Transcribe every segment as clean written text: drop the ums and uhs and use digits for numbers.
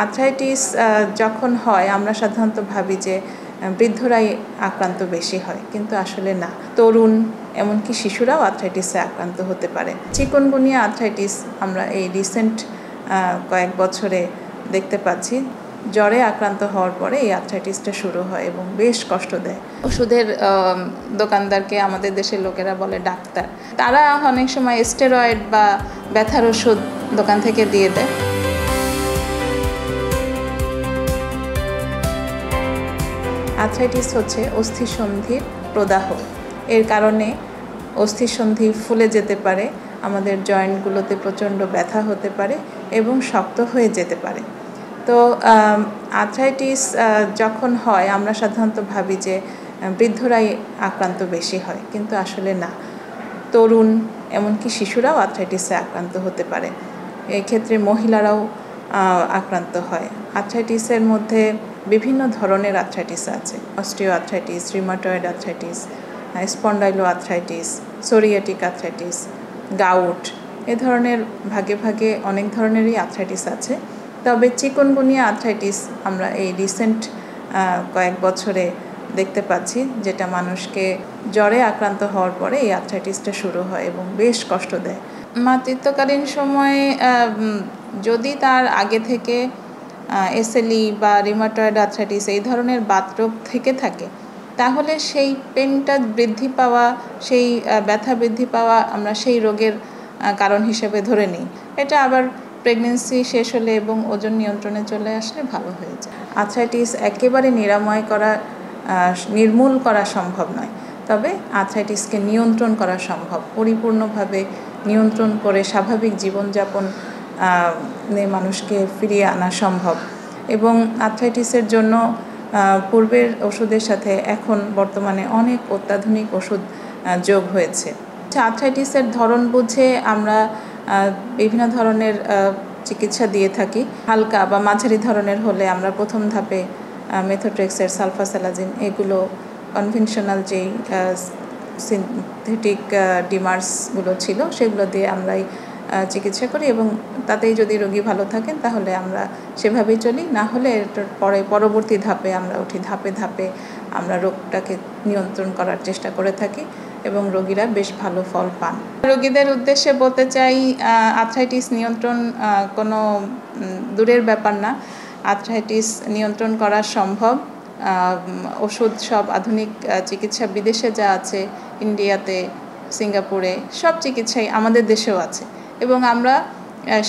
Arthritis যখন হয় আমরা সাধারণত ভাবি যে বৃদ্ধরাই আক্রান্ত বেশি হয়, কিন্তু আসলে না। তরুণ এমনকি শিশুরাও আর্থ্রাইটিসে আক্রান্ত হতে পারে। চিকুনগুনিয়া আর্থ্রাইটিস আমরা এই রিসেন্ট কয়েক বছরে দেখতে পাচ্ছি। জ্বরে আক্রান্ত হওয়ার পরে এই আর্থ্রাইটিসটা শুরু হয় এবং বেশ কষ্ট দেয়। ওষুধের দোকানদারকে আমাদের দেশের লোকেরা বলে ডাক্তার। তারা অনেক সময় স্টেরয়েড বা ব্যথার ওষুধ দোকান থেকে দিয়ে দেয়। আর্থ্রাইটিস হচ্ছে অস্থিসন্ধির প্রদাহ। এর কারণে অস্থিসন্ধি ফুলে যেতে পারে, আমাদের জয়েন্টগুলোতে প্রচণ্ড ব্যথা হতে পারে এবং শক্ত হয়ে যেতে পারে। তো আর্থ্রাইটিস যখন হয় আমরা সাধারণত ভাবি যে বৃদ্ধরাই আক্রান্ত বেশি হয়, কিন্তু আসলে না। তরুণ এমনকি শিশুরাও আর্থ্রাইটিসে আক্রান্ত হতে পারে। এই ক্ষেত্রে মহিলারাও আক্রান্ত হয়। আর্থ্রাইটিসের মধ্যে বিভিন্ন ধরনের আর্থ্রাইটিস আছে। Osteoarthritis, rheumatoid arthritis, spondyloarthritis, psoriatic arthritis, gout, এ ধরনের ভাগে ভাগে অনেক ধরনেরই আর্থ্রাইটিস আছে। তবে চিকুনগুনিয়া আর্থ্রাইটিস আমরা এই রিসেন্ট কয়েক বছরে দেখতে পাচ্ছি, যেটা মানুষকে জ্বরে আক্রান্ত হওয়ার পরে এই আর্থ্রাইটিসটা শুরু হয় এবং বেশ কষ্ট দেয়। মাতৃত্বকালীন সময়ে যদি তার আগে থেকে এসএলই বা রিউমাটয়েড আর্থ্রাইটিস এই ধরনের বাতরোগ থেকে থাকে, তাহলে সেই পেনটা বৃদ্ধি পাওয়া, সেই ব্যথা বৃদ্ধি পাওয়া আমরা সেই রোগের কারণ হিসেবে ধরে নিই। এটা আবার প্রেগনেন্সি শেষ হলে এবং ওজন নিয়ন্ত্রণে চলে আসলে ভালো হয়ে যায়। আর্থ্রাইটিস একেবারে নির্মূল করা সম্ভব নয়, তবে আর্থ্রাইটিসকে নিয়ন্ত্রণ করা সম্ভব। পরিপূর্ণভাবে নিয়ন্ত্রণ করে স্বাভাবিক জীবনযাপন মানুষকে ফিরিয়ে আনা সম্ভব। এবং আর্থ্রাইটিসের জন্য পূর্বের ওষুধের সাথে এখন বর্তমানে অনেক অত্যাধুনিক ওষুধ যোগ হয়েছে। আর্থ্রাইটিসের ধরন বুঝে আমরা বিভিন্ন ধরনের চিকিৎসা দিয়ে থাকি। হালকা বা মাঝারি ধরনের হলে আমরা প্রথম ধাপে মেথোট্রেক্সের, সালফাসালাজিন, এগুলো কনভেনশনাল যেই সিনথেটিক ডিমার্সগুলো ছিল সেগুলো দিয়ে আমরাই চিকিৎসা করি এবং তাতেই যদি রোগী ভালো থাকেন তাহলে আমরা সেভাবেই চলি। না হলে পরবর্তী ধাপে আমরা উঠি। ধাপে ধাপে আমরা রোগটাকে নিয়ন্ত্রণ করার চেষ্টা করে থাকি এবং রোগীরা বেশ ভালো ফল পান। রোগীদের উদ্দেশ্যে বলতে চাই, আর্থ্রাইটিস নিয়ন্ত্রণ কোনো দূরের ব্যাপার না। আর্থ্রাইটিস নিয়ন্ত্রণ করা সম্ভব। ওষুধ সব আধুনিক চিকিৎসা বিদেশে যা আছে, ইন্ডিয়াতে, সিঙ্গাপুরে, সব চিকিৎসাই আমাদের দেশেও আছে এবং আমরা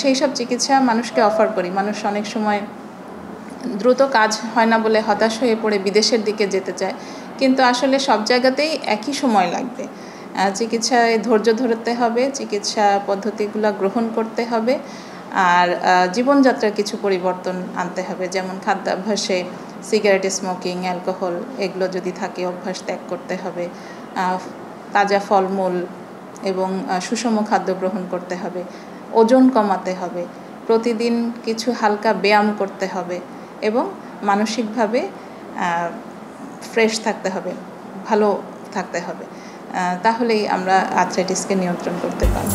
সেই সব চিকিৎসা মানুষকে অফার করি। মানুষ অনেক সময় দ্রুত কাজ হয় না বলে হতাশ হয়ে পড়ে বিদেশের দিকে যেতে চায়, কিন্তু আসলে সব জায়গাতেই একই সময় লাগবে। চিকিৎসায় ধৈর্য ধরতে হবে, চিকিৎসা পদ্ধতিগুলো গ্রহণ করতে হবে, আর জীবনযাত্রার কিছু পরিবর্তন আনতে হবে। যেমন খাদ্যাভ্যাসে সিগারেট, স্মোকিং, অ্যালকোহল এগুলো যদি থাকে অভ্যাস ত্যাগ করতে হবে। তাজা ফলমূল এবং সুষম খাদ্য গ্রহণ করতে হবে। ওজন কমাতে হবে। প্রতিদিন কিছু হালকা ব্যায়াম করতে হবে এবং মানসিকভাবে ফ্রেশ থাকতে হবে, ভালো থাকতে হবে। তাহলেই আমরা আর্থ্রাইটিসকে নিয়ন্ত্রণ করতে পারব।